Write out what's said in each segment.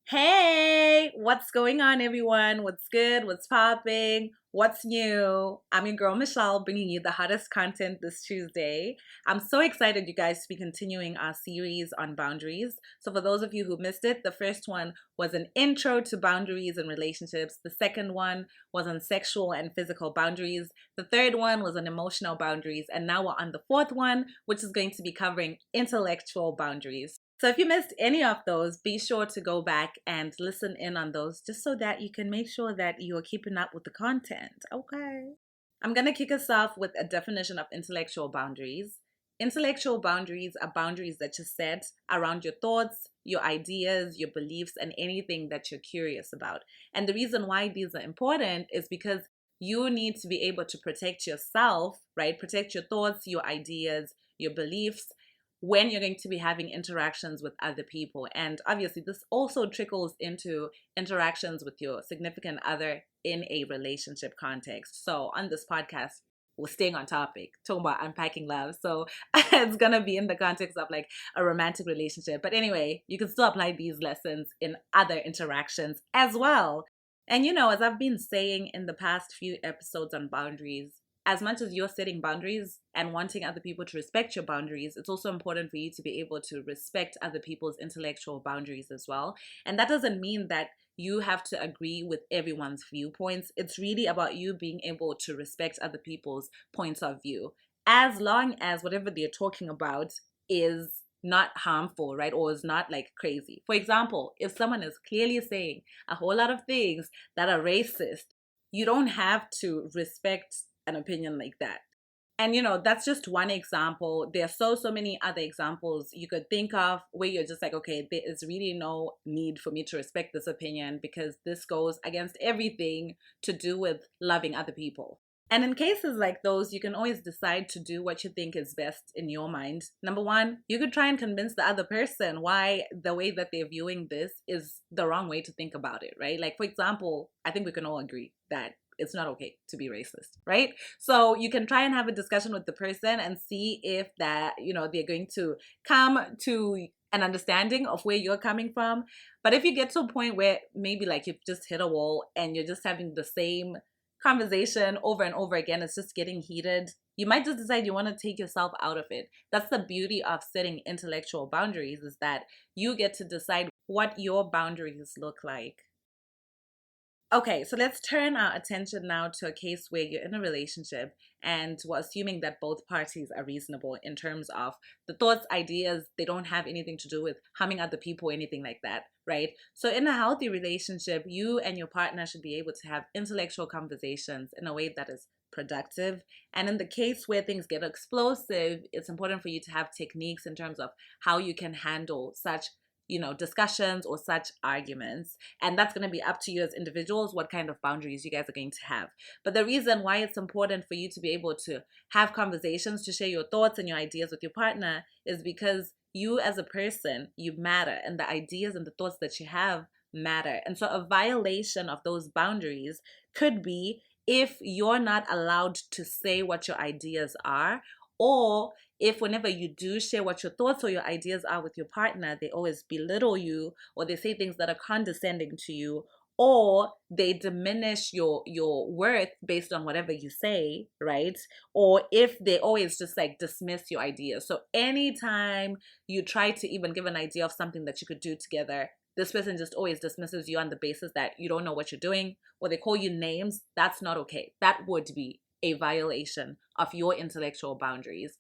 Hey, what's going on, everyone? What's good? What's popping? What's new? I'm your girl, Michelle, bringing you the hottest content this Tuesday. I'm so excited, you guys, to be continuing our series on boundaries. So, for those of you who missed it, the first one was an intro to boundaries and relationships. The second one was on sexual and physical boundaries. The third one was on emotional boundaries. And now we're on the fourth one, which is going to be covering intellectual boundaries. So if you missed any of those, be sure to go back and listen in on those just so that you can make sure that you're keeping up with the content. Okay. I'm going to kick us off with a definition of intellectual boundaries. Intellectual boundaries are boundaries that you set around your thoughts, your ideas, your beliefs, and anything that you're curious about. And the reason why these are important is because you need to be able to protect yourself, right? Protect your thoughts, your ideas, your beliefs when you're going to be having interactions with other people. And obviously, this also trickles into interactions with your significant other in a relationship context. So, on this podcast, we're staying on topic, talking about unpacking love. So, it's gonna be in the context of like a romantic relationship. But anyway, you can still apply these lessons in other interactions as well. And as I've been saying in the past few episodes on boundaries, as much as you're setting boundaries and wanting other people to respect your boundaries, it's also important for you to be able to respect other people's intellectual boundaries as well. And that doesn't mean that you have to agree with everyone's viewpoints. It's really about you being able to respect other people's points of view, as long as whatever they're talking about is not harmful, right? Or is not like crazy. For example, if someone is clearly saying a whole lot of things that are racist, you don't have to respect an opinion like that. And that's just one example. There are so many other examples you could think of where you're just like, okay, there is really no need for me to respect this opinion because this goes against everything to do with loving other people. And in cases like those, you can always decide to do what you think is best in your mind. Number one, you could try and convince the other person why the way that they're viewing this is the wrong way to think about it, right? Like, for example, I think we can all agree that it's not okay to be racist, right? So you can try and have a discussion with the person and see if they're going to come to an understanding of where you're coming from. But if you get to a point where maybe like you've just hit a wall and you're just having the same conversation over and over again, it's just getting heated, you might just decide you want to take yourself out of it. That's the beauty of setting intellectual boundaries, is that you get to decide what your boundaries look like. Okay, so let's turn our attention now to a case where you're in a relationship and we're assuming that both parties are reasonable in terms of the thoughts, ideas, they don't have anything to do with harming other people or anything like that, right? So, in a healthy relationship, you and your partner should be able to have intellectual conversations in a way that is productive. And in the case where things get explosive, it's important for you to have techniques in terms of how you can handle such discussions or such arguments. And that's going to be up to you as individuals what kind of boundaries you guys are going to have. But the reason why it's important for you to be able to have conversations, to share your thoughts and your ideas with your partner, is because you as a person, you matter, and the ideas and the thoughts that you have matter. And so a violation of those boundaries could be if you're not allowed to say what your ideas are, or if whenever you do share what your thoughts or your ideas are with your partner, they always belittle you, or they say things that are condescending to you, or they diminish your worth based on whatever you say, right? Or if they always just like dismiss your ideas. So anytime you try to even give an idea of something that you could do together, this person just always dismisses you on the basis that you don't know what you're doing, or they call you names. That's not okay. That would be a violation of your intellectual boundaries.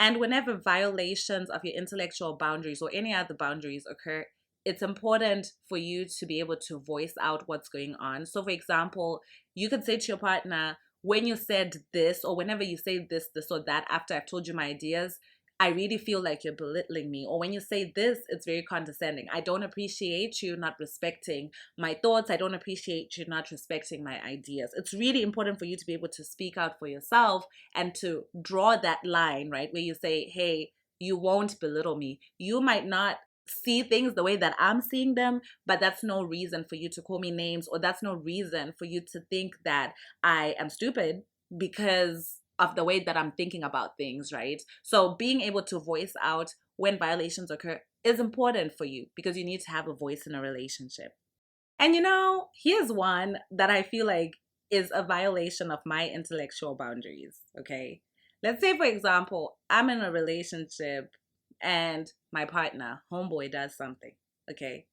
And whenever violations of your intellectual boundaries or any other boundaries occur, it's important for you to be able to voice out what's going on. So, for example, you could say to your partner, when you said this, or whenever you say this, or that, after I've told you my ideas, I really feel like you're belittling me. Or when you say this, it's very condescending. I don't appreciate you not respecting my thoughts. I don't appreciate you not respecting my ideas. It's really important for you to be able to speak out for yourself and to draw that line, right? Where you say, hey, you won't belittle me. You might not see things the way that I'm seeing them, but that's no reason for you to call me names, or that's no reason for you to think that I am stupid because of the way that I'm thinking about things, right? So being able to voice out when violations occur is important for you because you need to have a voice in a relationship. And here's one that I feel like is a violation of my intellectual boundaries, okay? Let's say, for example, I'm in a relationship and my partner, homeboy, does something, okay?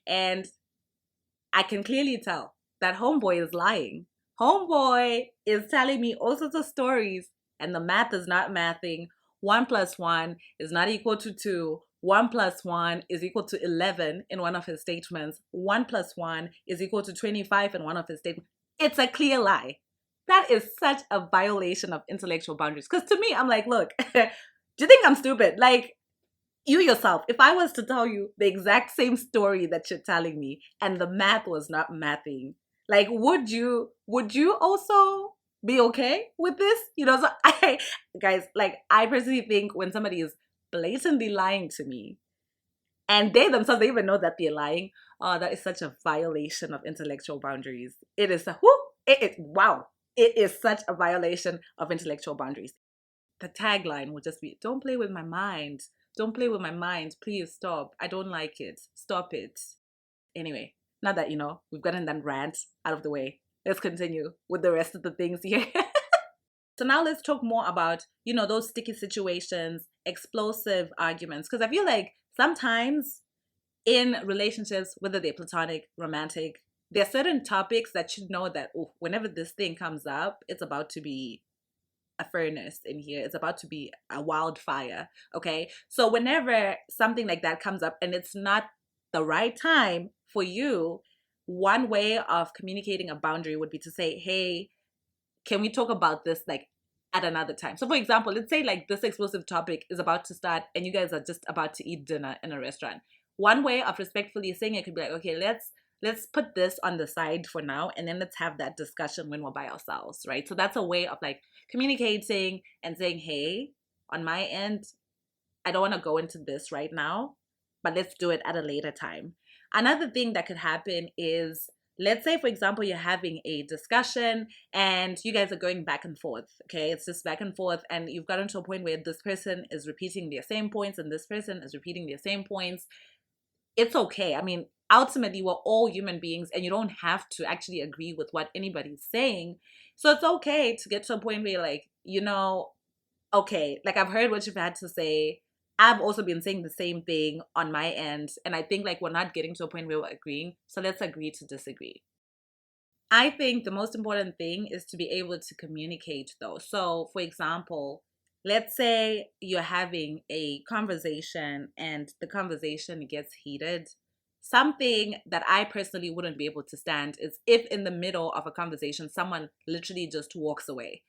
And I can clearly tell that homeboy is lying. Homeboy is telling me all sorts of stories, and the math is not mathing. 1 plus 1 is not equal to 2. 1 plus 1 is equal to 11 in one of his statements. 1 plus 1 is equal to 25 in one of his statements. It's a clear lie. That is such a violation of intellectual boundaries. Because to me, I'm like, look, do you think I'm stupid? Like, you yourself, if I was to tell you the exact same story that you're telling me and the math was not mathing, like, would you also be okay with this? So I personally think when somebody is blatantly lying to me and they themselves, they even know that they're lying, oh, that is such a violation of intellectual boundaries. It is wow. It is such a violation of intellectual boundaries. The tagline would just be, don't play with my mind. Don't play with my mind. Please stop. I don't like it. Stop it. Anyway, now that, we've gotten that rant out of the way, let's continue with the rest of the things here. So now let's talk more about, those sticky situations, explosive arguments. Because I feel like sometimes in relationships, whether they're platonic, romantic, there are certain topics that you know that whenever this thing comes up, it's about to be a furnace in here. It's about to be a wildfire. Okay. So whenever something like that comes up and it's not the right time for you, one way of communicating a boundary would be to say, hey, can we talk about this like at another time? So for example, let's say like this explosive topic is about to start and you guys are just about to eat dinner in a restaurant. One way of respectfully saying it could be like, okay, let's put this on the side for now and then let's have that discussion when we're by ourselves, right? So that's a way of like communicating and saying, hey, on my end, I don't want to go into this right now, but let's do it at a later time. Another thing that could happen is, let's say, for example, you're having a discussion and you guys are going back and forth, okay? It's just back and forth and you've gotten to a point where this person is repeating their same points and this person is repeating their same points. It's okay. I mean, ultimately, we're all human beings and you don't have to actually agree with what anybody's saying. So it's okay to get to a point where you're like, okay, like I've heard what you've had to say. I've also been saying the same thing on my end. And I think like we're not getting to a point where we're agreeing. So let's agree to disagree. I think the most important thing is to be able to communicate though. So for example, let's say you're having a conversation and the conversation gets heated. Something that I personally wouldn't be able to stand is if in the middle of a conversation, someone literally just walks away.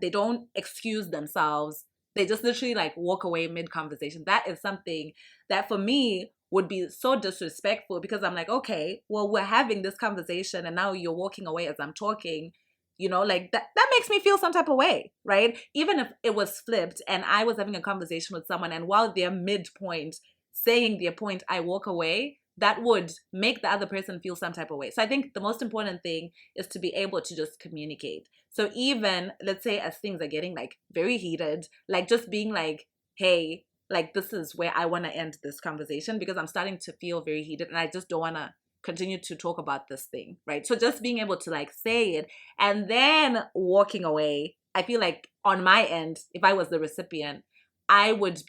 They don't excuse themselves. They just literally like walk away mid-conversation. That is something that for me would be so disrespectful because I'm like, okay, well, we're having this conversation and now you're walking away as I'm talking. Like that makes me feel some type of way, right? Even if it was flipped and I was having a conversation with someone and while they're midpoint saying their point, I walk away, that would make the other person feel some type of way. So I think the most important thing is to be able to just communicate. So even, let's say as things are getting like very heated, like just being like, hey, like this is where I want to end this conversation because I'm starting to feel very heated and I just don't want to continue to talk about this thing, right? So just being able to like say it and then walking away, I feel like on my end, if I was the recipient, I would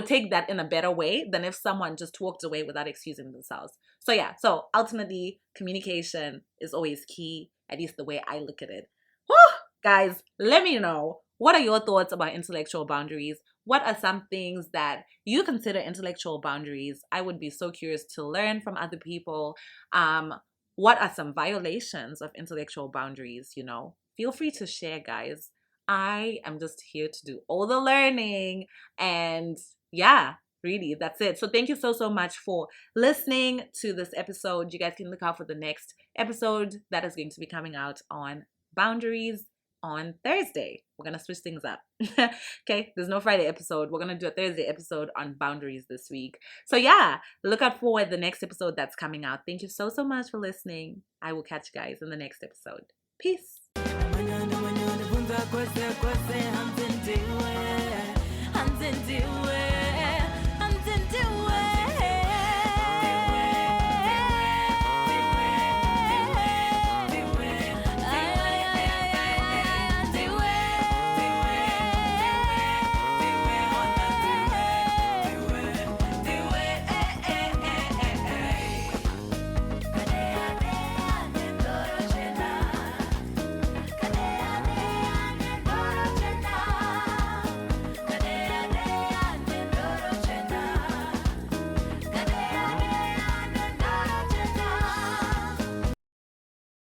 take that in a better way than if someone just walked away without excusing themselves. So yeah, so ultimately communication is always key, at least the way I look at it. Whew, guys, let me know, what are your thoughts about intellectual boundaries? What are some things that you consider intellectual boundaries? I would be so curious to learn from other people. What are some violations of intellectual boundaries? Feel free to share, guys. I am just here to do all the learning and yeah, really, that's it. So thank you so much for listening to this episode. You guys can look out for the next episode that is going to be coming out on boundaries on Thursday. We're going to switch things up. Okay, there's no Friday episode. We're going to do a Thursday episode on boundaries this week. So yeah, look out for the next episode that's coming out. Thank you so much for listening. I will catch you guys in the next episode. Peace. Ndiwe